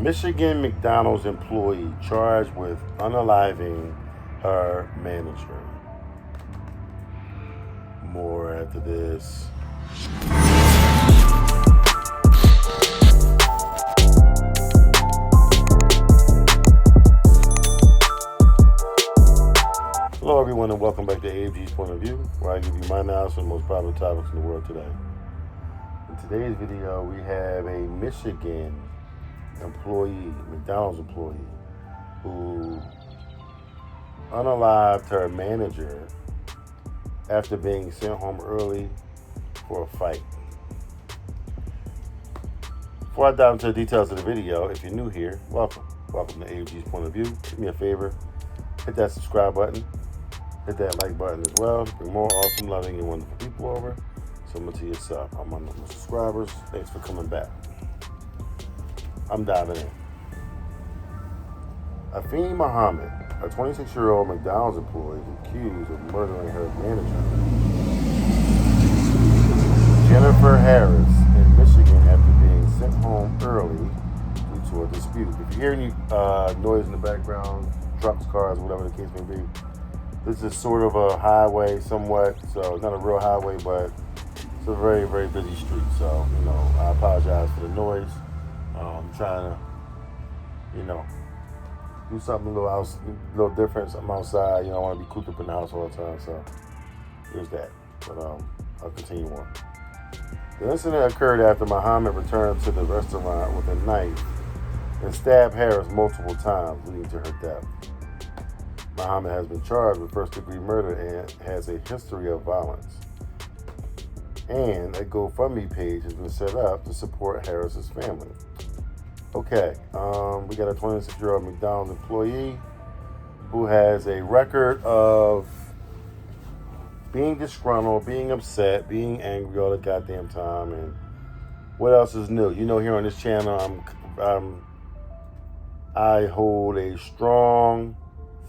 Michigan McDonald's employee charged with unaliving her manager. More after this. Hello everyone and welcome back to AFG's Point of View, where I give you my analysis on the most popular topics in the world today. In today's video, we have a Michigan employee, McDonald's employee, who unalived her manager after being sent home early for a fight. Before I dive into the details of the video, if you're new here, welcome. Welcome to AFG's Point of View. Do me a favor, hit that subscribe button, hit that like button as well to bring more awesome, loving, and wonderful people over. Similar to yourself. I'm one of my subscribers. Thanks for coming back. I'm diving in. Afeni Muhammad, a 26-year-old McDonald's employee, is accused of murdering her manager, Jennifer Harris, in Michigan after being sent home early due to a dispute. If you hear any noise in the background, trucks, cars, whatever the case may be, this is sort of a highway somewhat, so not a real highway, but it's a very, very busy street. So, I apologize for the noise. I'm trying to, do something a little different, something outside. I want to be cooped up in the house all the time. So there's that. But I'll continue on. The incident occurred after Muhammad returned to the restaurant with a knife and stabbed Harris multiple times, leading to her death. Muhammad has been charged with first-degree murder and has a history of violence. And a GoFundMe page has been set up to support Harris's family. Okay, we got a 26-year-old McDonald's employee who has a record of being disgruntled, being upset, being angry all the goddamn time. And what else is new? Here on this channel, I hold a strong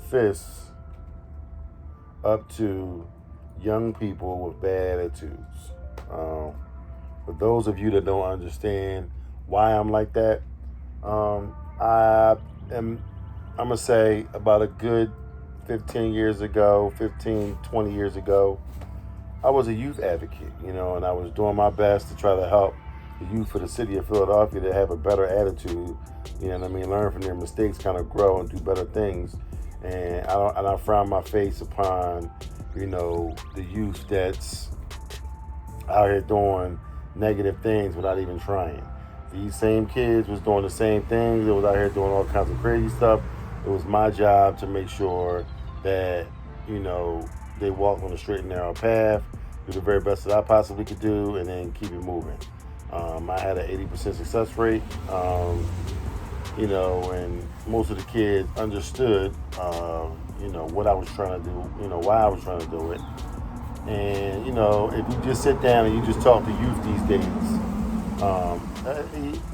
fist up to young people with bad attitudes. For those of you that don't understand why I'm like that, I'm gonna say about a good 20 years ago, I was a youth advocate, and I was doing my best to try to help the youth for the city of Philadelphia to have a better attitude, learn from their mistakes, kind of grow and do better things. And I frown my face upon, the youth that's out here doing negative things without even trying. These same kids was doing the same things. They was out here doing all kinds of crazy stuff. It was my job to make sure that, they walked on the straight and narrow path, do the very best that I possibly could do, and then keep it moving. I had an 80% success rate, and most of the kids understood, what I was trying to do, why I was trying to do it. And, if you just sit down and you just talk to youth these days,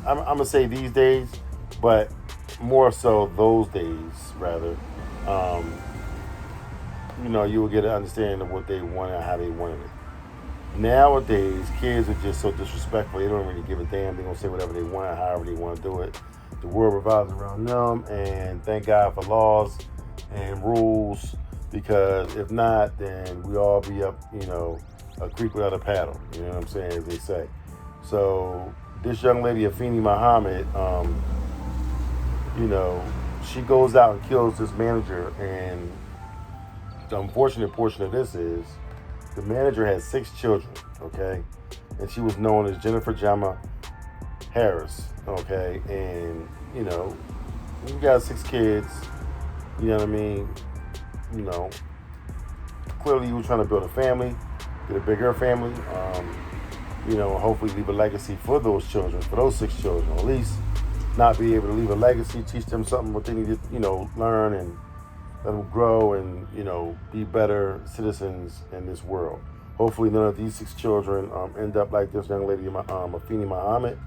I'm going to say these days, but more so those days, rather, you will get an understanding of what they wanted and how they wanted it. Nowadays, kids are just so disrespectful. They don't really give a damn. They're going to say whatever they want, however they want to do it. The world revolves around them, and thank God for laws and rules, because if not, then we all be up, a creek without a paddle, as they say. So this young lady, Afeni Muhammad, she goes out and kills this manager, and the unfortunate portion of this is the manager had 6 children, okay? And she was known as Jennifer Jamma Harris, okay? And, you got 6 kids, clearly you were trying to build a family, get a bigger family, hopefully leave a legacy for those children, for those 6 children, or at least not be able to leave a legacy, teach them something what they need to, learn and let them grow and, be better citizens in this world. Hopefully none of these 6 children end up like this young lady, Afeni Muhammad,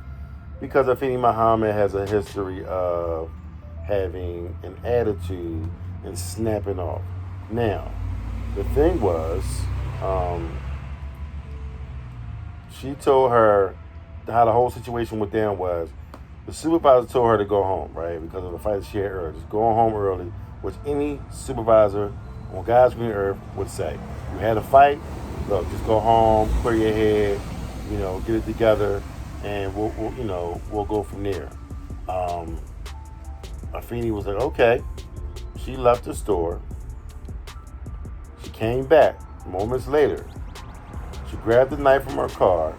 because Afeni Muhammad has a history of having an attitude and snapping off. Now, the thing was, she told her how the whole situation went down was The supervisor told her to go home, right? Because of the fight she had earlier. Just go home early, which any supervisor on God's green earth would say. You had a fight, look, just go home, clear your head, get it together, and we'll go from there. Afeni was like, okay. She left the store. She came back moments later. She grabbed the knife from her car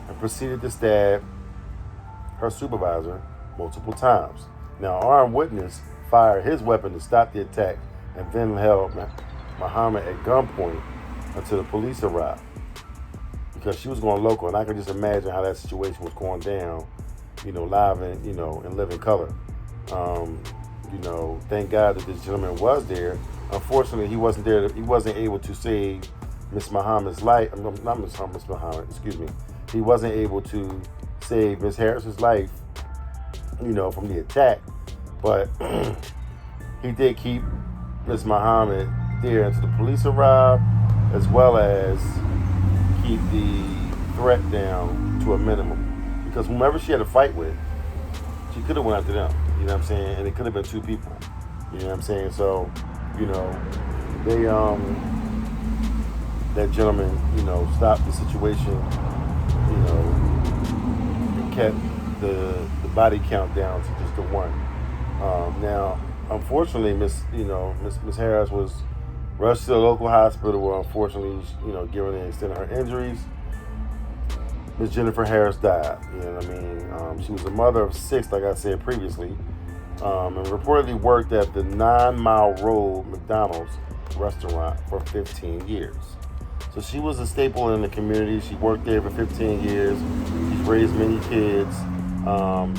and proceeded to stab her supervisor multiple times. Now, an armed witness fired his weapon to stop the attack and then held Muhammad at gunpoint until the police arrived, because she was going local, and I could just imagine how that situation was going down, live and in living color. Thank God that this gentleman was there. Unfortunately, he wasn't there. He wasn't able to save Miss Muhammad's life. Not Miss Muhammad. Excuse me. He wasn't able to save Miss Harris's life, from the attack. But he did keep Miss Muhammad there until the police arrived, as well as keep the threat down to a minimum. Because whomever she had a fight with, she could have went after them. You know what I'm saying? And it could have been two people. You know what I'm saying? So, they that gentleman, stopped the situation, and kept the body count down to just the one. Now, unfortunately, Miss Harris was rushed to the local hospital where, unfortunately, given the extent of her injuries, Miss Jennifer Harris died. You know what I mean? She was a mother of 6, like I said previously, and reportedly worked at the Mile Road McDonald's restaurant for 15 years. So she was a staple in the community. She worked there for 15 years. She's raised many kids.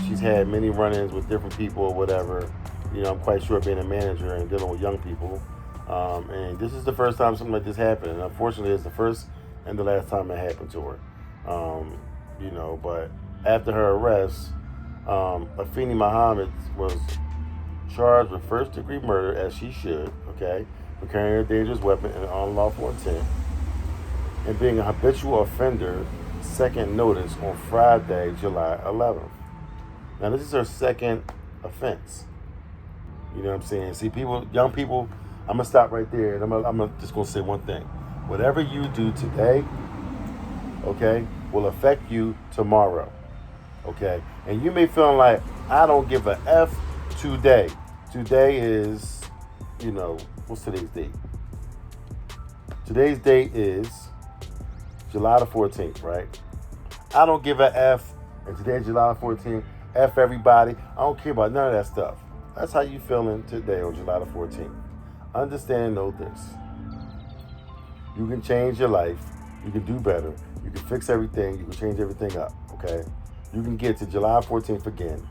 She's had many run-ins with different people or whatever. I'm quite sure, being a manager and dealing with young people. And this is the first time something like this happened. And unfortunately, it's the first and the last time it happened to her. But after her arrest, Afeni Muhammad was charged with first-degree murder, as she should, okay, for carrying a dangerous weapon and unlawful intent, and being a habitual offender, second notice on Friday, July 11th. Now, this is her second offense. You know what I'm saying? See, young people, I'm going to stop right there, and I'm just going to say one thing. Whatever you do today, okay, will affect you tomorrow, okay? And you may feel like, I don't give a F today. Today is, what's today's date? Today's date is July the 14th, right? I don't give a F, and today's July the 14th. F everybody. I don't care about none of that stuff. That's how you feeling today on July the 14th. Understand and know this. You can change your life. You can do better. You can fix everything. You can change everything up, okay? You can get to July 14th again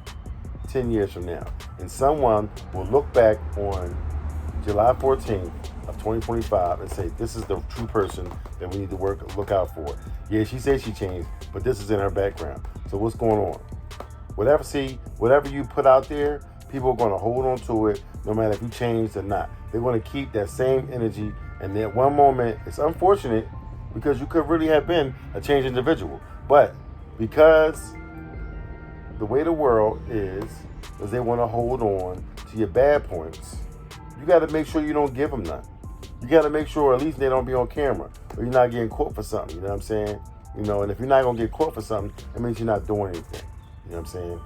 10 years from now. And someone will look back on July 14th of 2025 and say, this is the true person that we need to look out for. Yeah, she said she changed, but this is in her background. So what's going on? Whatever you put out there, people are going to hold on to it no matter if you changed or not. They're going to keep that same energy. And at one moment, it's unfortunate because you could really have been a changed individual. But because the way the world is they want to hold on to your bad points, you got to make sure you don't give them none. You got to make sure at least they don't be on camera or you're not getting caught for something. You know what I'm saying? And if you're not going to get caught for something, it means you're not doing anything. You know what I'm saying?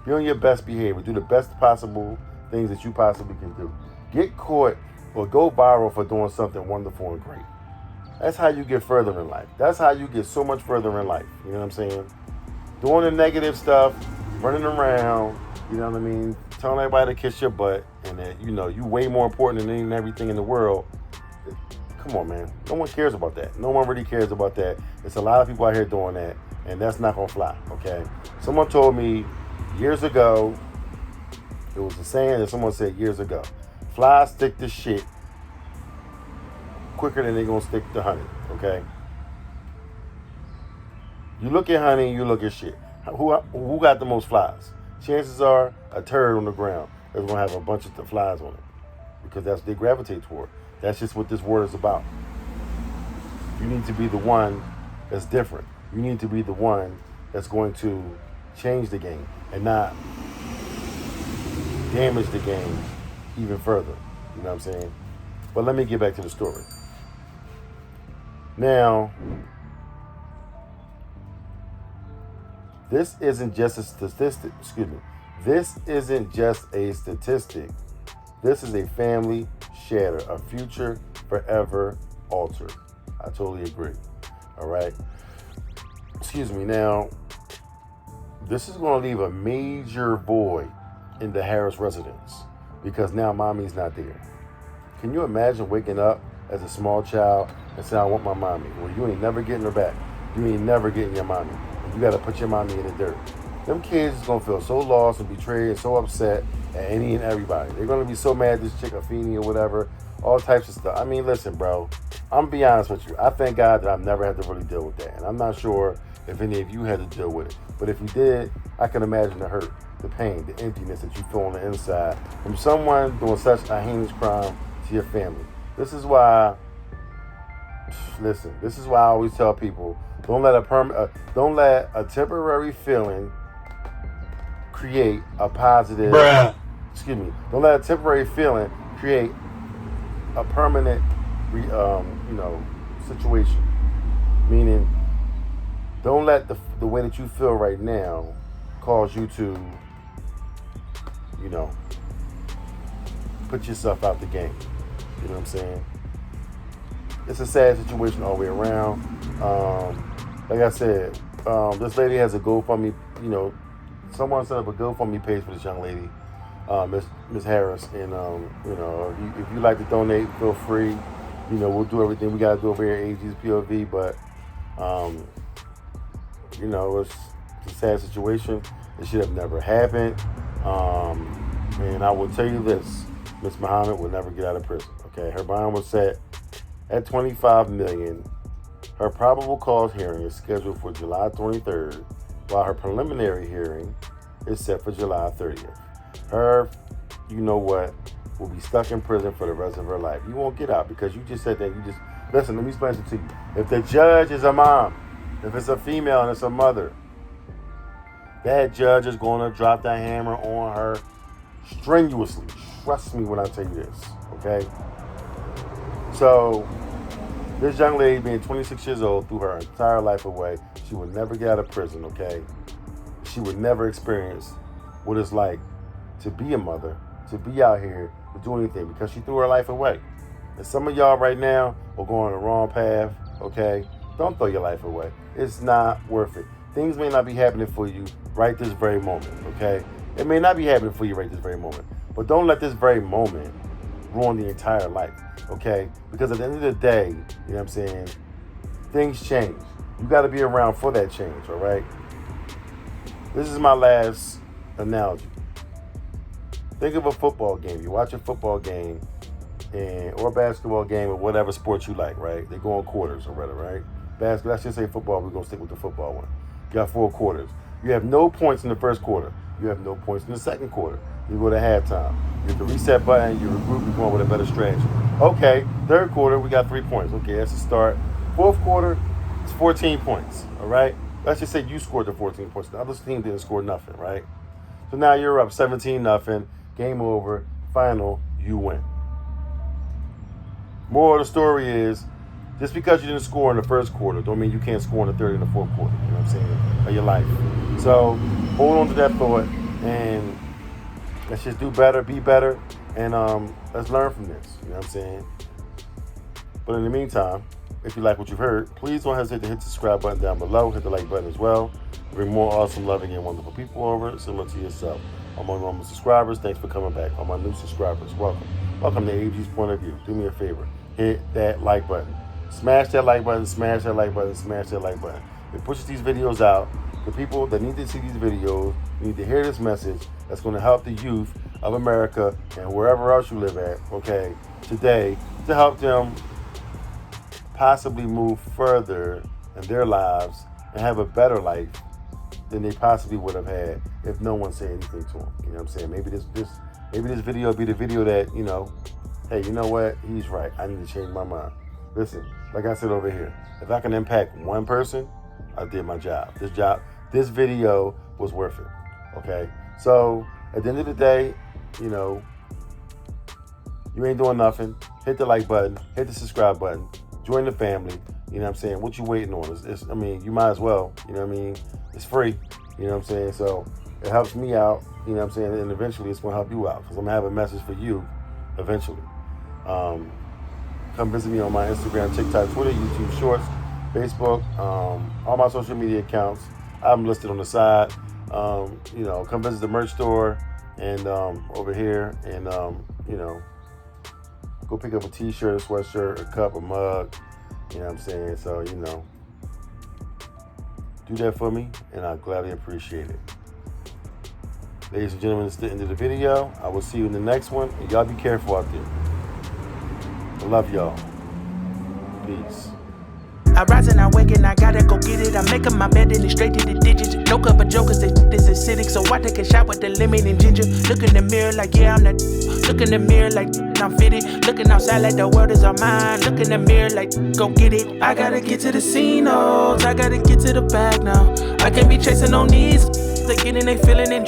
Be on your best behavior. Do the best possible things that you possibly can do. Get caught or go viral for doing something wonderful and great. That's how you get further in life. That's how you get so much further in life. You know what I'm saying? Doing the negative stuff, running around, you know what I mean? Telling everybody to kiss your butt and that, you way more important than everything in the world. Come on, man. No one cares about that. No one really cares about that. It's a lot of people out here doing that, and that's not going to fly, okay? Someone told me years ago, it was a saying that someone said years ago, flies stick to shit quicker than they're going to stick to honey, okay? You look at honey, you look at shit. Who got the most flies? Chances are a turd on the ground is going to have a bunch of flies on it because that's what they gravitate toward. That's just what this world is about. You need to be the one that's different. You need to be the one that's going to change the game. and not damage the game even further. You know what I'm saying? But let me get back to the story. Now, this isn't just a statistic. Excuse me. This isn't just a statistic. This is a family shatter, a future forever altered. I totally agree. All right. Excuse me. Now, this is going to leave a major void in the Harris residence because now mommy's not there. Can you imagine waking up as a small child and saying, I want my mommy? Well, you ain't never getting her back. You ain't never getting your mommy. You got to put your mommy in the dirt. Them kids is going to feel so lost and betrayed and so upset at any and everybody. They're going to be so mad at this chick, Afeni or whatever, all types of stuff. I mean, listen, bro, I'm going to be honest with you. I thank God that I've never had to really deal with that. And I'm not sure if any of you had to deal with it. But if you did, I can imagine the hurt, the pain, the emptiness that you feel on the inside from someone doing such a heinous crime to your family. This is why I always tell people, don't let a temporary feeling create a positive. Don't let a temporary feeling create a permanent, situation. Meaning, don't let the way that you feel right now cause you to, put yourself out the game. You know what I'm saying? It's a sad situation all the way around. Like I said, this lady has a GoFundMe, someone set up a GoFundMe page for this young lady, Miss Harris. And, if you like to donate, feel free. We'll do everything we got to do over here at AG's POV. But, it's a sad situation. It should have never happened. And I will tell you this, Miss Muhammad will never get out of prison. Okay, her bond was set at $25 million. Her probable cause hearing is scheduled for July 23rd, while her preliminary hearing is set for July 30th. Her, will be stuck in prison for the rest of her life. You won't get out because you just said that. Listen, let me explain it to you. If the judge is a mom, if it's a female and it's a mother, that judge is going to drop that hammer on her strenuously. Trust me when I tell you this, okay? So, this young lady being 26 years old threw her entire life away. She would never get out of prison, okay? She would never experience what it's like to be a mother, to be out here, to do anything because she threw her life away. And some of y'all right now are going the wrong path, okay? Don't throw your life away. It's not worth it. Things may not be happening for you right this very moment, okay? It may not be happening for you right this very moment. But don't let this very moment ruin the entire life, okay? Because at the end of the day, you know what I'm saying, things change. You got to be around for that change, all right? This is my last analogy. Think of a football game. You watch a football game or a basketball game or whatever sport you like, right? They go in quarters or whatever, right? Basketball, let's just say football. We're going to stick with the football one. You got 4 quarters. You have no points in the first quarter. You have no points in the second quarter. You go to halftime. You hit the reset button. You regroup. You're going with a better strategy. Okay, third quarter, we got 3 points. Okay, that's the start. Fourth quarter, it's 14 points, all right? Let's just say you scored the 14 points. The other team didn't score nothing, right? So now you're up 17-0. Game over. Final, you win. Moral of the story is, just because you didn't score in the first quarter don't mean you can't score in the third and the fourth quarter, you know what I'm saying, of your life. So hold on to that thought and let's just do better, be better, and let's learn from this, you know what I'm saying? But in the meantime, if you like what you've heard, please don't hesitate to hit the subscribe button down below, hit the like button as well. Bring more awesome, loving, and wonderful people over, similar to yourself. All my normal subscribers, thanks for coming back. All my new subscribers, welcome. Welcome to AG's Point of View. Do me a favor, hit that like button. Smash that like button, smash that like button, smash that like button. It pushes these videos out. The people that need to see these videos, need to hear this message that's going to help the youth of America and wherever else you live at, okay, today, to help them possibly move further in their lives and have a better life than they possibly would have had if no one said anything to them. You know what I'm saying? Maybe this video will be the video that, hey, you know what? He's right. I need to change my mind. Listen, like I said over here, if I can impact one person, I did my job. This video was worth it. Okay, so at the end of the day, you know, you ain't doing nothing. Hit the like button, hit the subscribe button, join the family. You know what I'm saying? What you waiting on? I mean, you might as well. You know what I mean? It's free. You know what I'm saying? So it helps me out. You know what I'm saying? And eventually it's going to help you out because I'm going to have a message for you eventually. Come visit me on my Instagram, TikTok, Twitter, YouTube Shorts, Facebook, all my social media accounts. I'm listed on the side. You know, come visit the merch store and over here and, you know, go pick up a t-shirt, a sweatshirt, a cup, a mug. You know what I'm saying? So, you know, do that for me, and I gladly appreciate it. Ladies and gentlemen, it's the end of the video. I will see you in the next one, and y'all be careful out there. I love y'all. Peace. I rise and I wake and I gotta go get it. I'm making my bed and it's straight to the digits. No cup of jokers, this is acidic. So I take a shot with the lemon and ginger. Look in the mirror like, yeah, I'm that. Look in the mirror like, I'm fitted. Looking outside like the world is all mine. Look in the mirror like, go get it. I gotta get to the scene, I gotta get to the bag now. I can't be chasing on these. They getting, they feeling, enjoy.